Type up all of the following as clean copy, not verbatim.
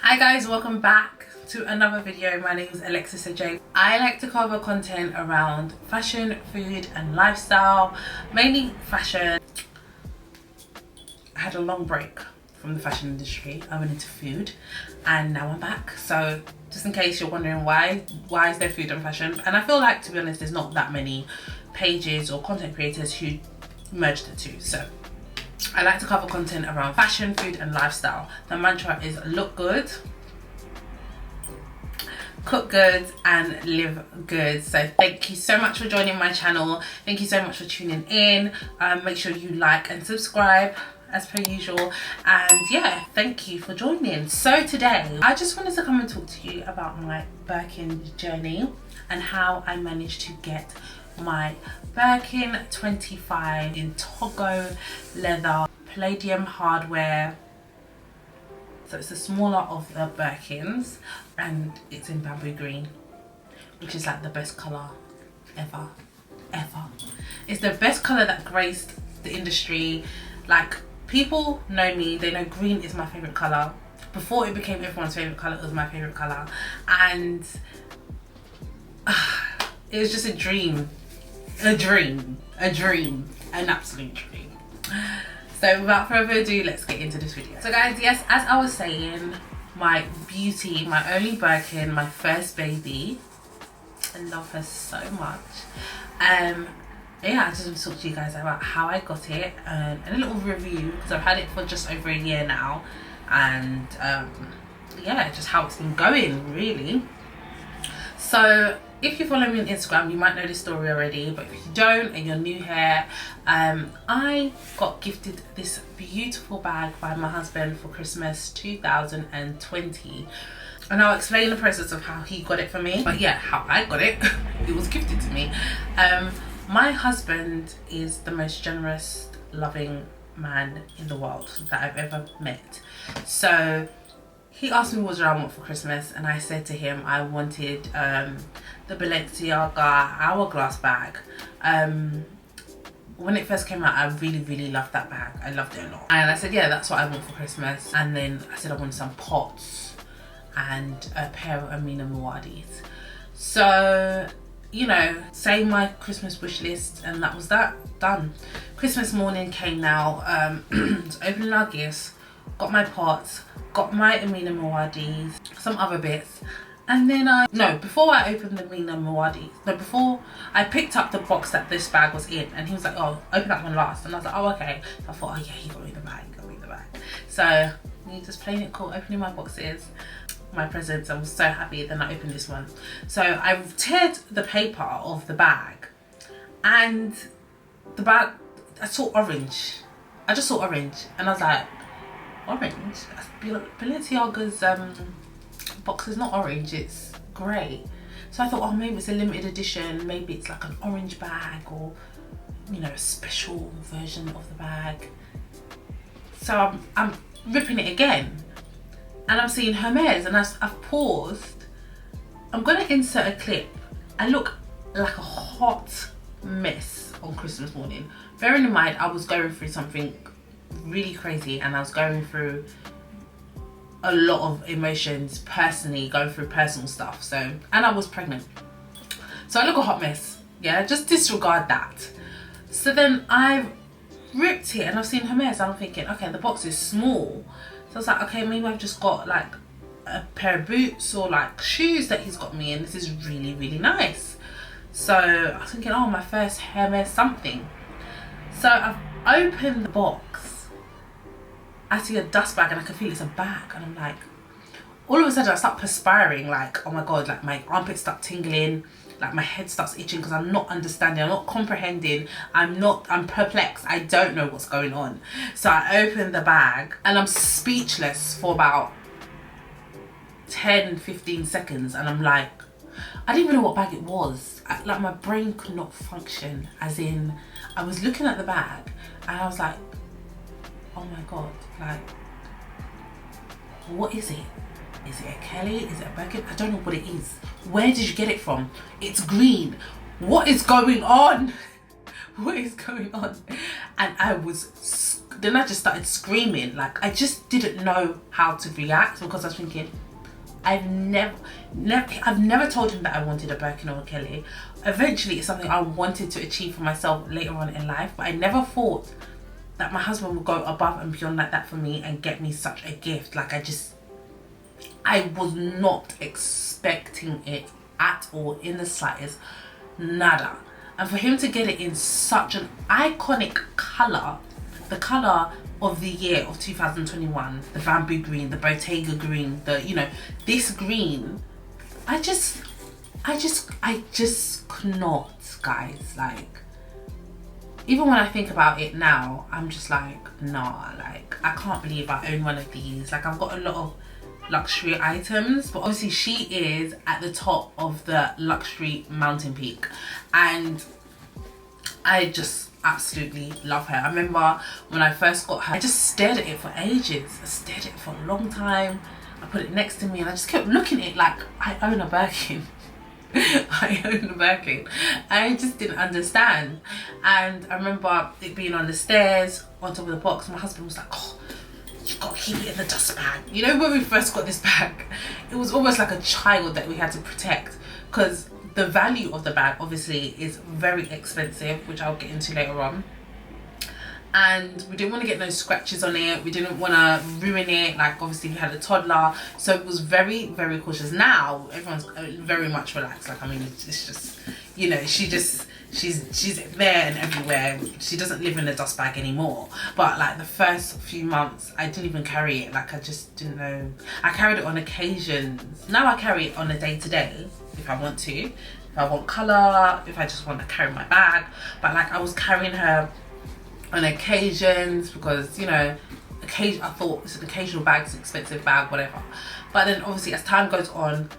Hi guys, welcome back to another video. My name is Alexis Adjei. I like to cover content around fashion, food and lifestyle, mainly fashion. I had a long break from the fashion industry. I went into food and now I'm back. So just in case you're wondering why is there food and fashion, and I feel like, to be honest, there's not that many pages or content creators who merge the two. So I like to cover content around fashion, food and lifestyle. The mantra is look good, cook good and live good. So thank you so much for joining my channel. Thank you so much for tuning in. Make sure you like and subscribe as per usual, and yeah, thank you for joining. So today I just wanted to come and talk to you about my Birkin journey and how I managed to get my Birkin 25 in Togo leather, palladium hardware. So it's the smaller of the Birkins and it's in bamboo green, which is like the best colour ever. It's the best colour that graced the industry. Like, people know me, they know green is my favourite colour. Before it became everyone's favourite colour, it was my favourite colour, and it was just a dream, an absolute dream. So without further ado, let's get into this video. So guys, yes, as I was saying, my beauty, my only Birkin, my first baby, I love her so much. Yeah, I just want to talk to you guys about how I got it and a little review, because I've had it for just over a year now, and yeah, just how it's been going really. So if you follow me on Instagram, you might know this story already, but if you don't and you're new here, I got gifted this beautiful bag by my husband for Christmas 2020. And I'll explain the process of how he got it for me. But yeah, how I got it, it was gifted to me. My husband is the most generous, loving man in the world that I've ever met. So he asked me what I want for Christmas, and I said to him I wanted the Balenciaga hourglass bag. When it first came out, I really loved that bag. I loved it a lot. And I said, yeah, that's what I want for Christmas. And then I said I wanted some pots and a pair of Amina Muad'Dis. So, you know, say my Christmas wish list, and that was that, done. Christmas morning came now, opening our gifts, got my pots, got my Amina Muad'Dis, some other bits, and then before I opened the Amina Muad'Dis, before I picked up the box that this bag was in, and he was like, oh, open that one last, and I was like, oh, okay. So I thought, oh yeah, he got me the bag, So me just playing it cool, opening my boxes, my presents. I was so happy. Then I opened this one. So I teared the paper of the bag, and the bag, I saw orange. I just saw orange, and I was like, orange? Balenciaga's box is not orange, it's grey. So I thought, oh, maybe it's a limited edition, maybe it's like an orange bag, or you know, a special version of the bag. So I'm ripping it again, and I'm seeing Hermes, and I've paused. I'm gonna insert a clip. I look like a hot mess on Christmas morning. Bearing in mind, I was going through something really crazy, and I was going through a lot of emotions personally, going through personal stuff. So, and I was pregnant. So I look a hot mess. Yeah, just disregard that. So then I've ripped it, and I've seen Hermes, and I'm thinking, okay, the box is small. So I was like, okay, maybe I've just got like a pair of boots or like shoes that he's got me, and this is really nice. So I was thinking, oh, my first Hermes something. So I've opened the box. I see a dust bag, and I can feel it's a bag, and I'm like, all of a sudden I start perspiring, like, oh my god, like my armpits start tingling, like my head starts itching, because I'm not understanding, I'm not comprehending, I'm perplexed, I don't know what's going on. So I open the bag, and I'm speechless for about 10-15 seconds, and I'm like, I didn't even know what bag it was. Like, my brain could not function, as in, I was looking at the bag, and I was like, oh my god, like, what is it? Is it a Kelly? Is it a Birkin? I don't know what it is. Where did you get it from? It's green. What is going on? What is going on? And I was then I just started screaming. Like, I just didn't know how to react, because I was thinking, I've never told him that I wanted a Birkin or a Kelly. Eventually, it's something I wanted to achieve for myself later on in life, but I never thought that my husband would go above and beyond like that for me and get me such a gift. Like, I was not expecting it at all, in the slightest, nada. And for him to get it in such an iconic colour, the colour of the year of 2021, the bamboo green, the Bottega green, this green, I just could not, guys. Like, even when I think about it now, I'm just like, nah, like, I can't believe I own one of these. Like, I've got a lot of luxury items, but obviously she is at the top of the luxury mountain peak, and I just absolutely love her. I remember when I first got her, I just stared at it for ages. I stared at it for a long time. I put it next to me and I just kept looking at it like, I own a Birkin. I own a Birkin. I just didn't understand. And I remember it being on the stairs on top of the box. My husband was like, oh, you've got to keep it in the dust bag. You know, when we first got this bag, it was almost like a child that we had to protect, because the value of the bag obviously is very expensive, which I'll get into later on. And we didn't want to get no scratches on it. We didn't want to ruin it. Like, obviously we had a toddler, so it was very, very cautious. Now everyone's very much relaxed. Like, I mean, it's just, you know, she's there and everywhere. She doesn't live in a dust bag anymore. But like the first few months, I didn't even carry it. Like, I just didn't know. I carried it on occasions. Now I carry it on a day-to-day if I want to. If I want colour, if I just want to carry my bag. But like, I was carrying her on occasions because, you know, I thought it's an occasional bag, it's an expensive bag, whatever. But then obviously as time goes on,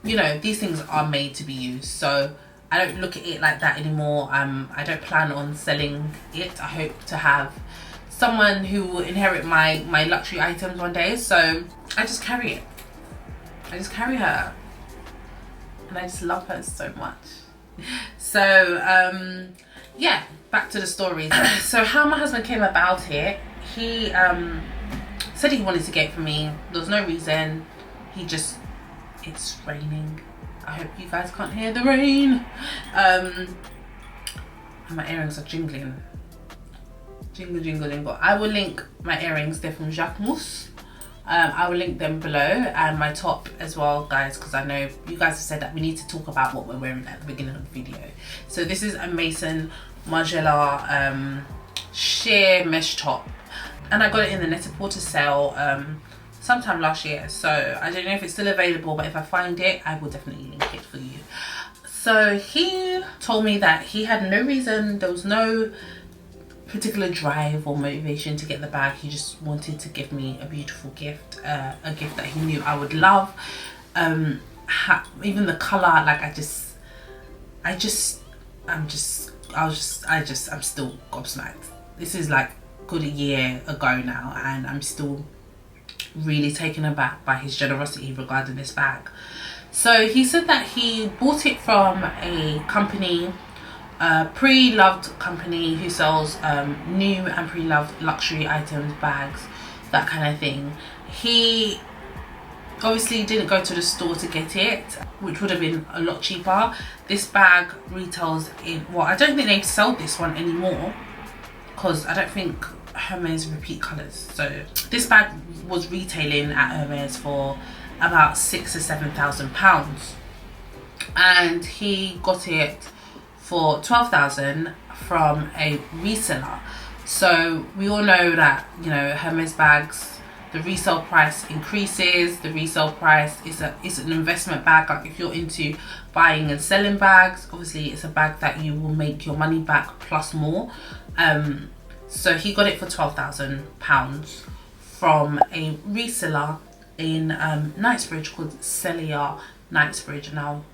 you know, these things are made to be used. So I don't look at it like that anymore. I don't plan on selling it. I hope to have someone who will inherit my luxury items one day. So I just carry it. I just carry her. And I just love her so much. So, yeah, back to the story. So how my husband came about it, he said he wanted to get it for me. There was no reason. It's raining. I hope you guys can't hear the rain. And my earrings are jingling. Jingle, jingle, jingle. I will link my earrings. They're from Jacquemus. I will link them below, and my top as well, guys, because I know you guys have said that we need to talk about what we're wearing at the beginning of the video. So this is a Maison Margiela sheer mesh top, and I got it in the Net-a-Porter sale sometime last year. So I don't know if it's still available, but if I find it, I will definitely link it for you. So he told me that he had no reason, there was no particular drive or motivation to get the bag. He just wanted to give me a beautiful gift, a gift that he knew I would love. Even the color, like, I'm still gobsmacked. This is like good a year ago now, and I'm still really taken aback by his generosity regarding this bag. So he said that he bought it from a company, pre-loved company, who sells new and pre-loved luxury items, bags, that kind of thing. He obviously didn't go to the store to get it, which would have been a lot cheaper. This bag retails in, well, I don't think they sell this one anymore, because I don't think Hermes repeat colours. So this bag was retailing at Hermes for about £6,000 or £7,000, and he got it for £12,000 from a reseller. So we all know that, you know, Hermes bags, the resale price increases. The resale price is an investment bag. Like, if you're into buying and selling bags, obviously it's a bag that you will make your money back plus more. So he got it for £12,000 from a reseller in Knightsbridge called Celia Knightsbridge, and I'll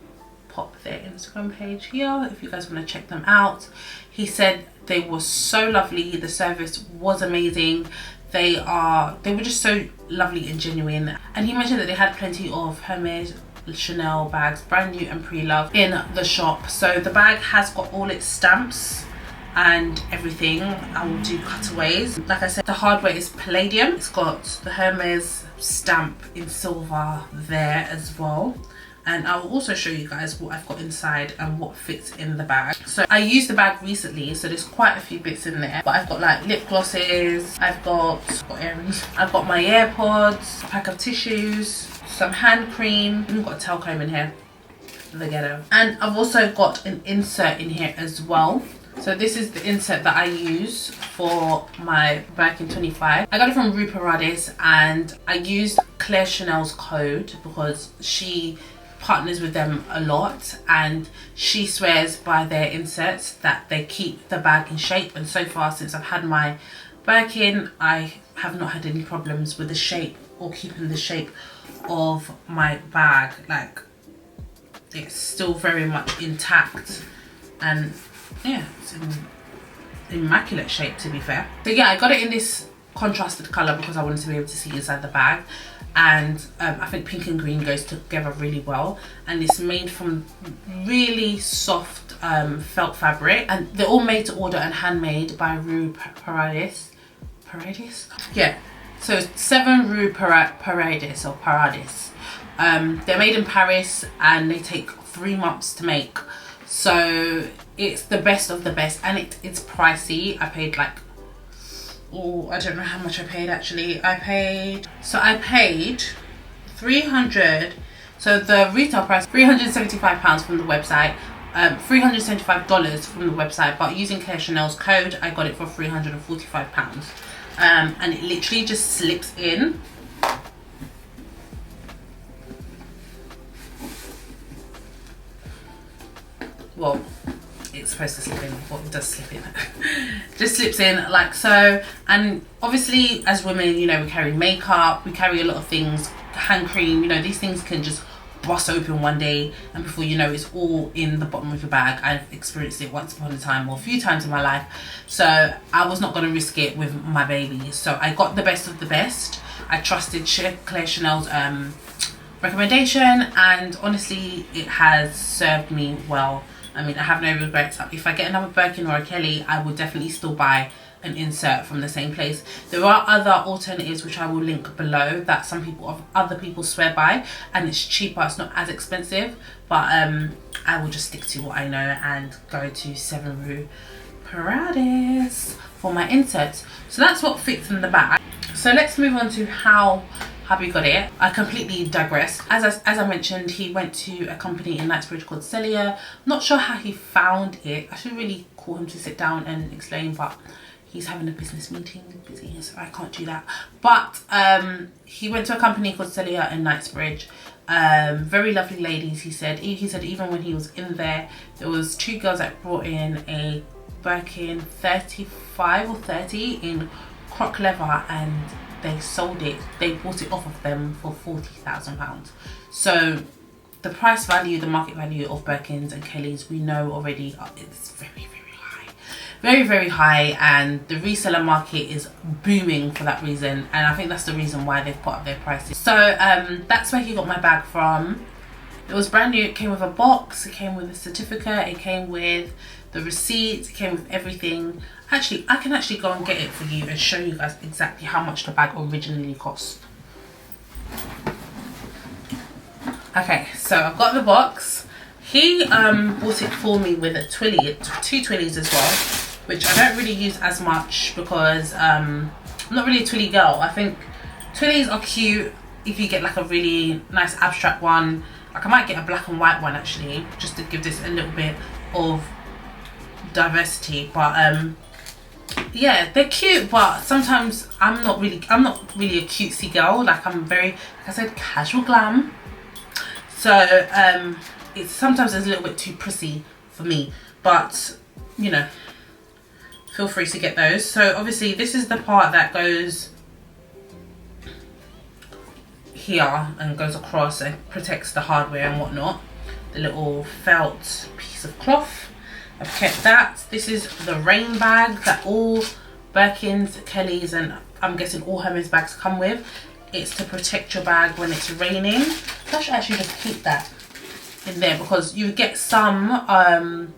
pop their Instagram page here if you guys want to check them out. He said they were so lovely, the service was amazing, they were just so lovely and genuine. And he mentioned that they had plenty of Hermes, Chanel bags, brand new and pre-loved, in the shop. So the bag has got all its stamps and everything. I will do cutaways. Like I said, the hardware is palladium. It's got the Hermes stamp in silver there as well. And I will also show you guys what I've got inside and what fits in the bag. So I used the bag recently, so there's quite a few bits in there. But I've got like lip glosses, I've got earrings, I've got my AirPods, a pack of tissues, some hand cream, I've got a tail comb in here, the ghetto. And I've also got an insert in here as well. So this is the insert that I use for my Birkin 25. I got it from Rue Paradis, and I used Claire Chanel's code because she partners with them a lot, and she swears by their inserts that they keep the bag in shape. And so far, since I've had my Birkin, I have not had any problems with the shape or keeping the shape of my bag. Like, it's still very much intact, and yeah, it's in immaculate shape, to be fair. So yeah, I got it in this contrasted colour because I wanted to be able to see inside the bag. And I think pink and green goes together really well, and it's made from really soft felt fabric, and they're all made to order and handmade by Rue Paradis. Yeah, so 7 Rue Paradis or Paradis. They're made in Paris and they take 3 months to make, so it's the best of the best, and it's pricey. I paid like, oh, I don't know how much I paid actually. I paid 300, so the retail price £375 from the website, $375 from the website, but using Claire Chanel's code I got it for £345. And it literally just slips in. Well, it's supposed to slip in, but it does slip in. Just slips in like so. And obviously as women, you know, we carry makeup, we carry a lot of things, hand cream, you know, these things can just bust open one day, and before you know, it's all in the bottom of your bag. I've experienced it once upon a time, or a few times in my life, so I was not going to risk it with my baby. So I got the best of the best. I trusted Claire Chanel's recommendation, and honestly it has served me well. I mean, I have no regrets. If I get another Birkin or a Kelly, I will definitely still buy an insert from the same place. There are other alternatives which I will link below that other people swear by, and it's cheaper, it's not as expensive, but I will just stick to what I know and go to 7 Rue Paradis for my inserts. So that's what fits in the bag. So let's move on to how hubby got it. I completely digressed. As I mentioned, he went to a company in Knightsbridge called Celia. Not sure how he found it. I should really call him to sit down and explain, but he's having a business meeting, busy, so I can't do that. But he went to a company called Celia in Knightsbridge. Very lovely ladies, he said. He said even when he was in there was 2 girls that brought in a Birkin 35 or 30 in croc leather, and they sold it. They bought it off of them for £40,000. So the price value, the market value of Birkins and Kellys, we know already, it's very, very high. Very, very high, and the reseller market is booming for that reason, and I think that's the reason why they've put up their prices. So that's where he got my bag from. It was brand new. It came with a box, it came with a certificate, it came with the receipt, it came with everything. Actually, I can actually go and get it for you and show you guys exactly how much the bag originally cost. Okay, so I've got the box. He bought it for me with a twilly, 2 twillies as well, which I don't really use as much because I'm not really a twilly girl. I think twillies are cute if you get like a really nice abstract one. Like I might get a black and white one actually, just to give this a little bit of diversity. But yeah, they're cute, but sometimes I'm not really a cutesy girl. Like I'm very, like I said, casual glam. So it's sometimes it's a little bit too prissy for me, but you know, feel free to get those. So obviously this is the part that goes here and goes across and protects the hardware and whatnot. The little felt piece of cloth, I've kept that. This is the rain bag that all Birkins, Kellys, and I'm guessing all Hermes bags come with. It's to protect your bag when it's raining. So I should actually just keep that in there, because you get some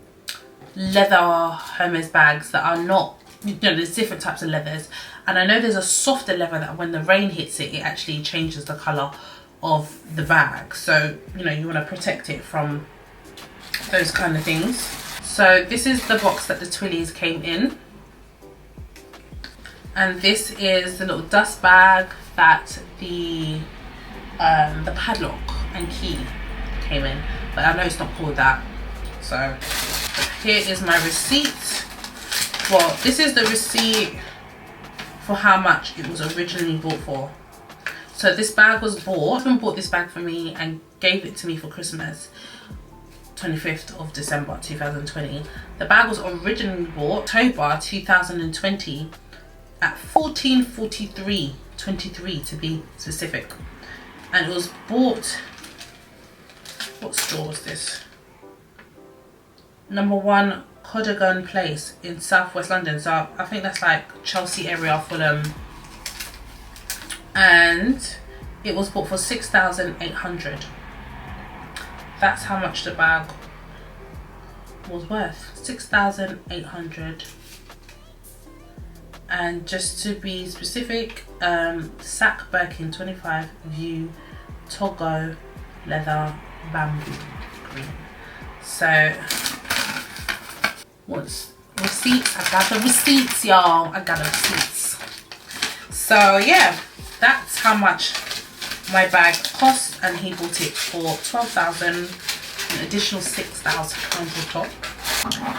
leather Hermes bags that are not, you know, there's different types of leathers, and I know there's a softer leather that when the rain hits it, it actually changes the colour of the bag. So, you know, you want to protect it from those kind of things. So this is the box that the Twillies came in, and this is the little dust bag that the padlock and key came in, but I know it's not called that. So here is my receipt. Well, this is the receipt for how much it was originally bought for. So this bag was bought, someone bought this bag for me and gave it to me for Christmas, 25th of December 2020. The bag was originally bought October 2020 at 14:43.23 to be specific, and it was bought, what store was this? Number 1 Cadogan Place in southwest London, so I think that's like Chelsea area, Fulham, and it was bought for 6,800. That's how much the bag was worth, 6,800. And just to be specific, Sac Birkin 25 View Togo leather bamboo green. So what's receipts? I got the receipts, y'all. I got the receipts. So yeah, that's how much my bag cost, and he bought it for 12,000, an additional 6,000 pounds on top.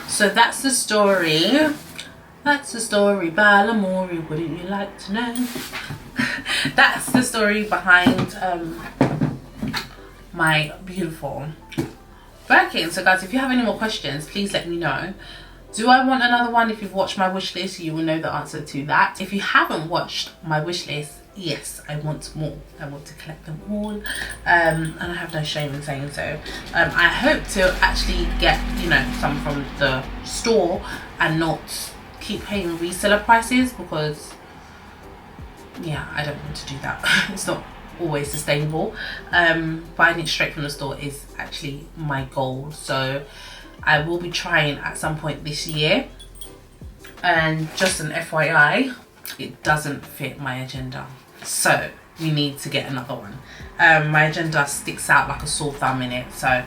So that's the story. That's the story by Lamori, wouldn't you like to know? That's the story behind my beautiful Birkin. So guys, if you have any more questions, please let me know. Do I want another one? If you've watched my wish list, you will know the answer to that. If you haven't watched my wish list, yes, I want more. I want to collect them all, and I have no shame in saying so. I hope to actually get, you know, some from the store and not keep paying reseller prices, because yeah, I don't want to do that. It's not always sustainable. Buying it straight from the store is actually my goal, so I will be trying at some point this year. And just an FYI, it doesn't fit my agenda, so we need to get another one. My agenda sticks out like a sore thumb in it, so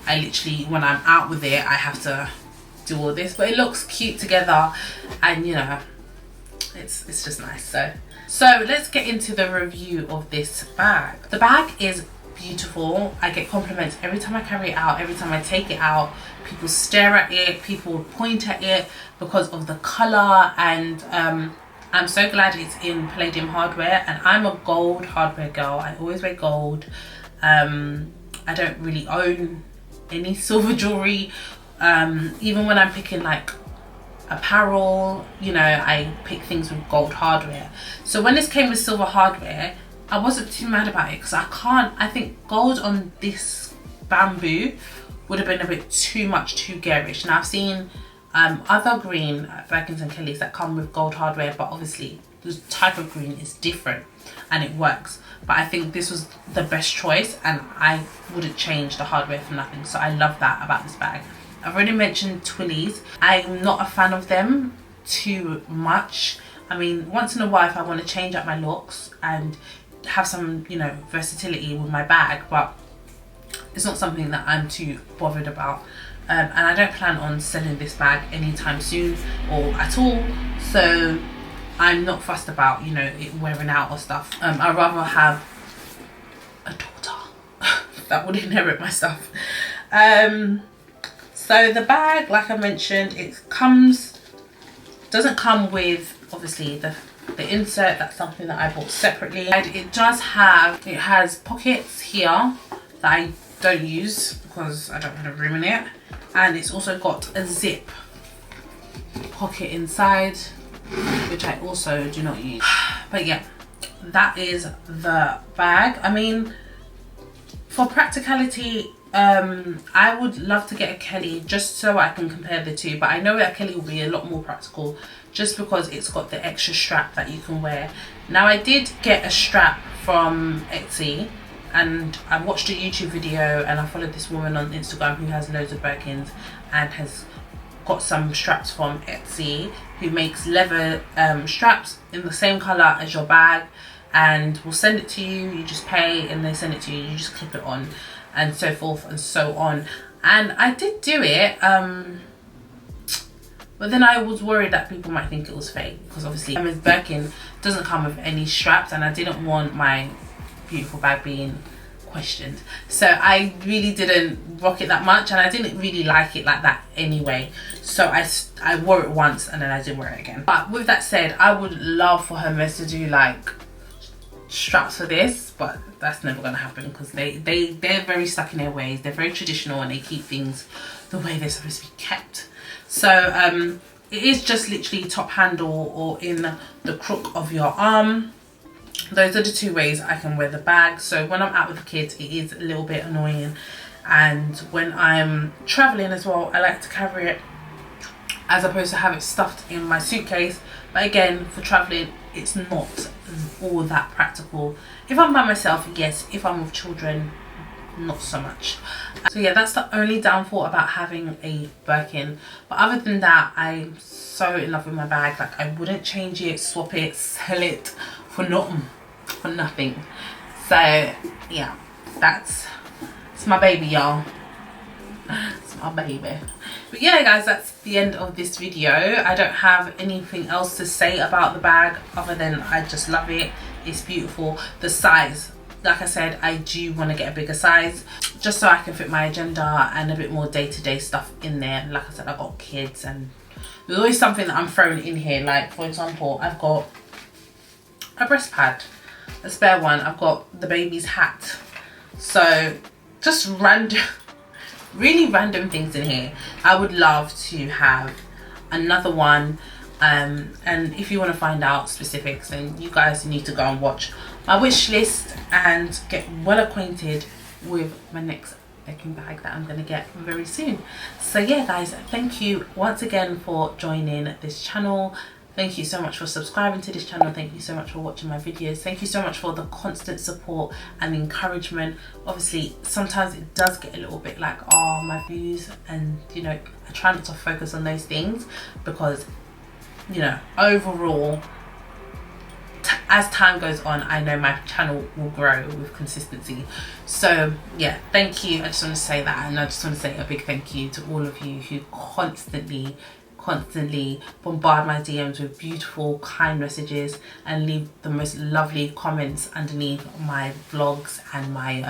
I literally, when I'm out with it, I have to do all this, but it looks cute together, and you know, it's just nice. So let's get into the review of this bag. The bag is beautiful. I get compliments every time I carry it out, every time I take it out. People stare at it, people point at it because of the color, and I'm so glad it's in palladium hardware, and I'm a gold hardware girl. I always wear gold. I don't really own any silver jewelry. Even when I'm picking like apparel, you know, I pick things with gold hardware. So when this came with silver hardware, I wasn't too mad about it, because I think gold on this bamboo would have been a bit too much, too garish. Now I've seen other green Birkins and Kellys that come with gold hardware, but obviously the type of green is different and it works. But I think this was the best choice, and I wouldn't change the hardware for nothing. So I love that about this bag. I've already mentioned Twillies. I'm not a fan of them too much. I mean, once in a while if I want to change up my looks and have some, you know, versatility with my bag, but it's not something that I'm too bothered about. And I don't plan on selling this bag anytime soon or at all. So I'm not fussed about, you know, it wearing out or stuff. I'd rather have a daughter that would inherit my stuff. So the bag, like I mentioned, it doesn't come with obviously the insert. That's something that I bought separately. And it has pockets here that I don't use because I don't have room in it, and it's also got a zip pocket inside, which I also do not use. But yeah, that is the bag. I mean, for practicality, I would love to get a Kelly just so I can compare the two, but I know that Kelly will be a lot more practical just because it's got the extra strap that you can wear. Now I did get a strap from Etsy, and I watched a YouTube video, and I followed this woman on Instagram who has loads of Birkins and has got some straps from Etsy, who makes leather straps in the same color as your bag, and will send it to you. You just pay and they send it to you. You just clip it on, and so forth and so on. And I did do it, but then I was worried that people might think it was fake, because obviously Hermes Birkin doesn't come with any straps, and I didn't want my beautiful bag being questioned. So I really didn't rock it that much, and I didn't really like it like that anyway. So I wore it once and then I didn't wear it again. But with that said, I would love for Hermes to do like straps for this, but that's never gonna happen, because they're very stuck in their ways. They're very traditional and they keep things the way they're supposed to be kept. So it is just literally top handle or in the crook of your arm. Those are the two ways I can wear the bag. So when I'm out with the kids, it is a little bit annoying, and when I'm traveling as well, I like to carry it as opposed to have it stuffed in my suitcase. But again, for traveling, it's not all that practical. If I'm by myself, yes. If I'm with children, not so much. So yeah, that's the only downfall about having a Birkin. But other than that, I'm so in love with my bag. Like, I wouldn't change it, swap it, sell it for nothing. So yeah, it's my baby, y'all. It's my baby. But yeah guys, that's the end of this video. I don't have anything else to say about the bag other than I just love it. It's beautiful. The size, like I said, I do want to get a bigger size just so I can fit my agenda and a bit more day-to-day stuff in there. Like I said, I've got kids and there's always something that I'm throwing in here. Like, for example, I've got a breast pad, a spare one. I've got the baby's hat. So just random, really random things in here. I would love to have another one. And if you want to find out specifics, then you guys need to go and watch my wish list and get well acquainted with my next Birkin bag that I'm going to get very soon. So yeah guys, thank you once again for joining this channel. Thank you so much for subscribing to this channel. Thank you so much for watching my videos. Thank you so much for the constant support and encouragement. Obviously, sometimes it does get a little bit like, oh, my views, and you know, I try not to focus on those things, because you know, overall, as time goes on, I know my channel will grow with consistency. So yeah, thank you. I just want to say that, and I just want to say a big thank you to all of you who constantly bombard my DMs with beautiful, kind messages and leave the most lovely comments underneath my vlogs and my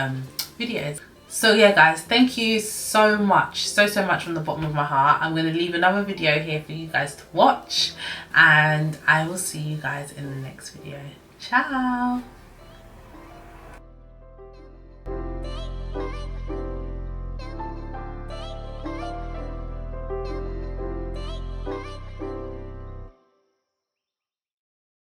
videos. So yeah guys, thank you so much, so much from the bottom of my heart. I'm going to leave another video here for you guys to watch, and I will see you guys in the next video. Ciao.